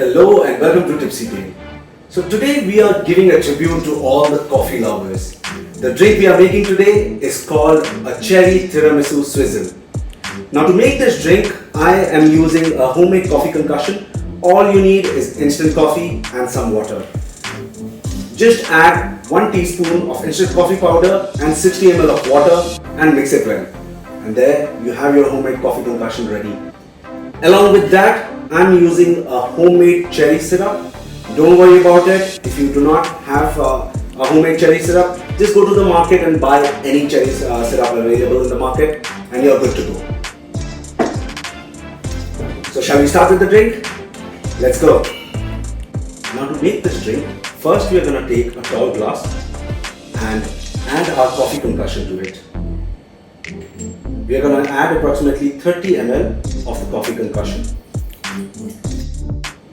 Hello and welcome to Tipsy Bean. So today we are giving a tribute to all the coffee lovers. The drink we are making today is called a cherry Tiramisu Swizzle. Now to make this drink, I am using a homemade coffee concoction. All you need is instant coffee and some water. Just add 1 teaspoon of instant coffee powder and 60 ml of water and mix it well. And there you have your homemade coffee concoction ready. Along with that, I'm using a homemade cherry syrup. Don't worry about it. If you do not have a homemade cherry syrup, just go to the market and buy any cherry syrup available in the market and you're good to go. So shall we start with the drink? Let's go. Now to make this drink, first we are going to take a tall glass and add our coffee concoction to it. We are going to add approximately 30 ml of the coffee concoction.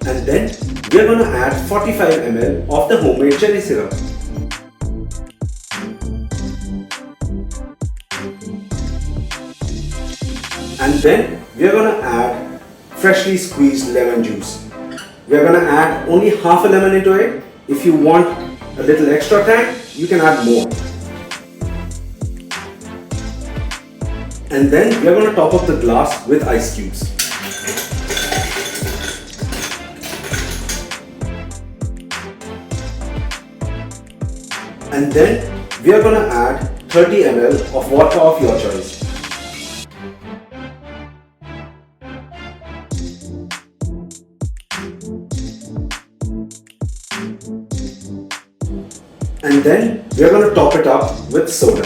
And then we are going to add 45 ml of the homemade cherry syrup. And then we are going to add freshly squeezed lemon juice. We are going to add only half a lemon into it. If you want a little extra tang, you can add more. And then we are going to top up the glass with ice cubes. And then we are going to add 30 ml of vodka of your choice. And then we are going to top it up with soda.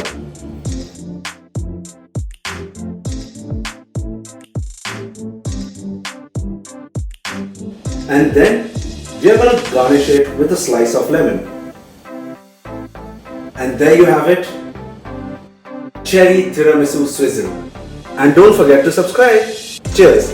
And then we are going to garnish it with a slice of lemon. And there you have it, Cherry Tiramisu Swizzle. And don't forget to subscribe. Cheers!